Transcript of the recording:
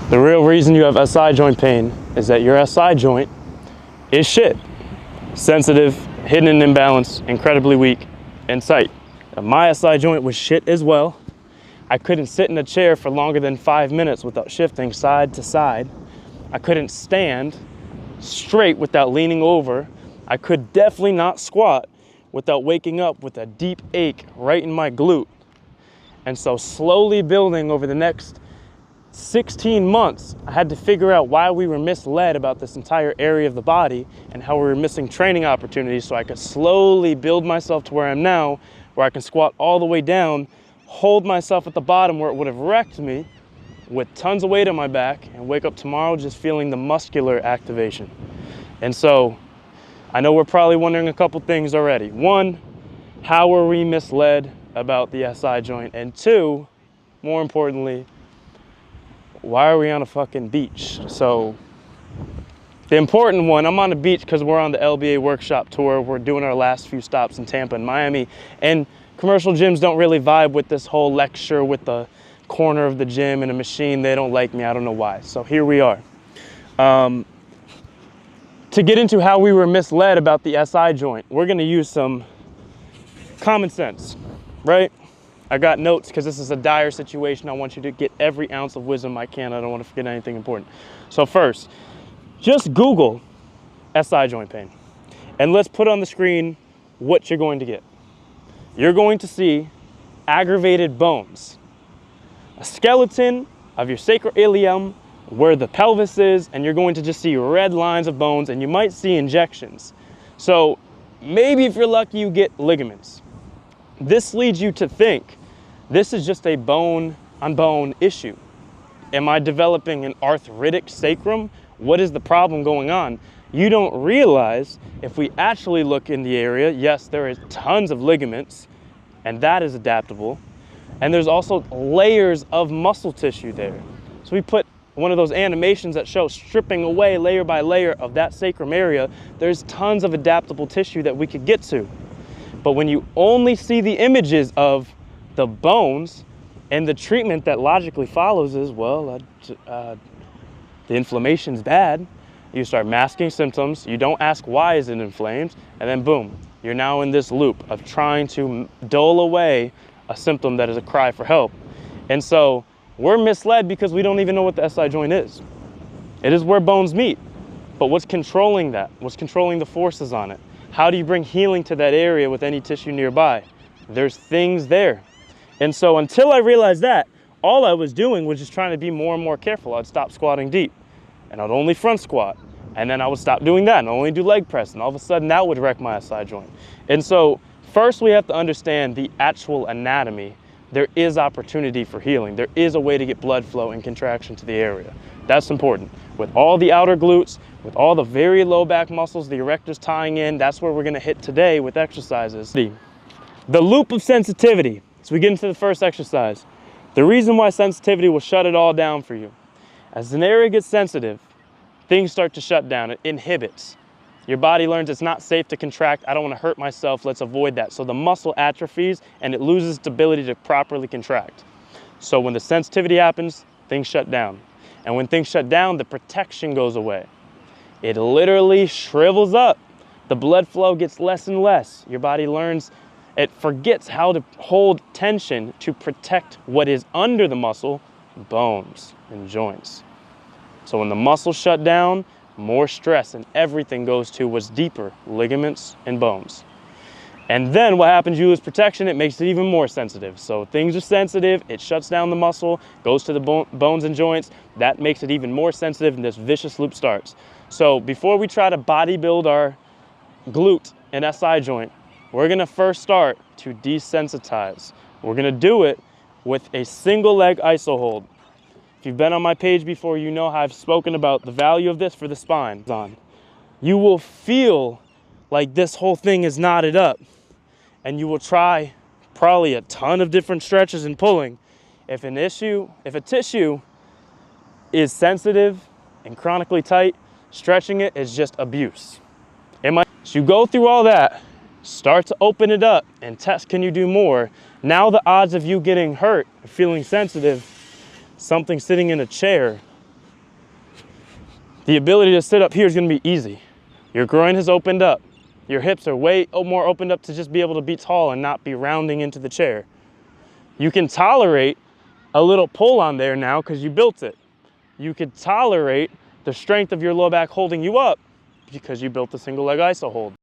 The real reason you have SI joint pain is that your SI joint is shit. Sensitive, hidden in imbalance, incredibly weak, and tight. Now, my SI joint was shit as well. I couldn't sit in a chair for longer than 5 minutes without shifting side to side. I couldn't stand straight without leaning over. I could definitely not squat without waking up with a deep ache right in my glute. And so slowly building over the next 16 months, I had to figure out why we were misled about this entire area of the body and how we were missing training opportunities, so I could slowly build myself to where I am now, where I can squat all the way down, hold myself at the bottom where it would have wrecked me with tons of weight on my back, and wake up tomorrow just feeling the muscular activation. And so I know we're probably wondering a couple things already. One, how were we misled about the SI joint? And two, more importantly, why are we on a fucking beach? So the important one, I'm on the beach because we're on the LBA workshop tour. We're doing our last few stops in Tampa and Miami, and commercial gyms don't really vibe with this whole lecture with the corner of the gym and a machine. They don't like me, I don't know why. So here we are. To get into how we were misled about the SI joint, we're gonna use some common sense, right? I got notes because this is a dire situation. I want you to get every ounce of wisdom I can. I don't want to forget anything important. So first, just Google SI joint pain, and let's put on the screen what you're going to get. You're going to see aggravated bones, a skeleton of your sacroilium where the pelvis is, and you're going to just see red lines of bones, and you might see injections. So maybe if you're lucky, you get ligaments. This leads you to think this is just a bone on bone issue. Am I developing an arthritic sacrum? What is the problem going on? You don't realize if we actually look in the area, yes, there is tons of ligaments, and that is adaptable. And there's also layers of muscle tissue there. So we put one of those animations that show stripping away layer by layer of that sacrum area. There's tons of adaptable tissue that we could get to. But when you only see the images of the bones, and the treatment that logically follows is, well, the inflammation's bad. You start masking symptoms. You don't ask why is it inflamed, and then boom, you're now in this loop of trying to dull away a symptom that is a cry for help. And so we're misled because we don't even know what the SI joint is. It is where bones meet. But what's controlling that? What's controlling the forces on it? How do you bring healing to that area with any tissue nearby? There's things there. And so until I realized that, all I was doing was just trying to be more and more careful. I'd stop squatting deep, and I'd only front squat. And then I would stop doing that and only do leg press. And all of a sudden that would wreck my SI joint. And so first we have to understand the actual anatomy. There is opportunity for healing. There is a way to get blood flow and contraction to the area. That's important. With all the outer glutes, with all the very low back muscles, the erectors tying in, that's where we're gonna hit today with exercises. The loop of sensitivity. So we get into the first exercise. The reason why sensitivity will shut it all down for you. As an area gets sensitive, things start to shut down. It inhibits. Your body learns it's not safe to contract. I don't want to hurt myself. Let's avoid that. So the muscle atrophies and it loses its ability to properly contract. So when the sensitivity happens, things shut down. And when things shut down, the protection goes away. It literally shrivels up. The blood flow gets less and less. Your body learns, it forgets how to hold tension to protect what is under the muscle, bones and joints. So when the muscles shut down, more stress and everything goes to what's deeper, ligaments and bones. And then what happens, you lose protection, it makes it even more sensitive. So things are sensitive, it shuts down the muscle, goes to the bones and joints, that makes it even more sensitive, and this vicious loop starts. So before we try to bodybuild our glute and SI joint, we're gonna first start to desensitize. We're gonna do it with a single leg iso hold. If you've been on my page before, you know how I've spoken about the value of this for the spine. You will feel like this whole thing is knotted up, and you will try probably a ton of different stretches and pulling. If a tissue is sensitive and chronically tight, stretching it is just abuse. So you go through all that, start to open it up and test, can you do more? Now the odds of you getting hurt, feeling sensitive, something sitting in a chair, the ability to sit up here is gonna be easy. Your groin has opened up. Your hips are way more opened up to just be able to be tall and not be rounding into the chair. You can tolerate a little pull on there now because you built it. You could tolerate the strength of your low back holding you up because you built the single leg iso hold.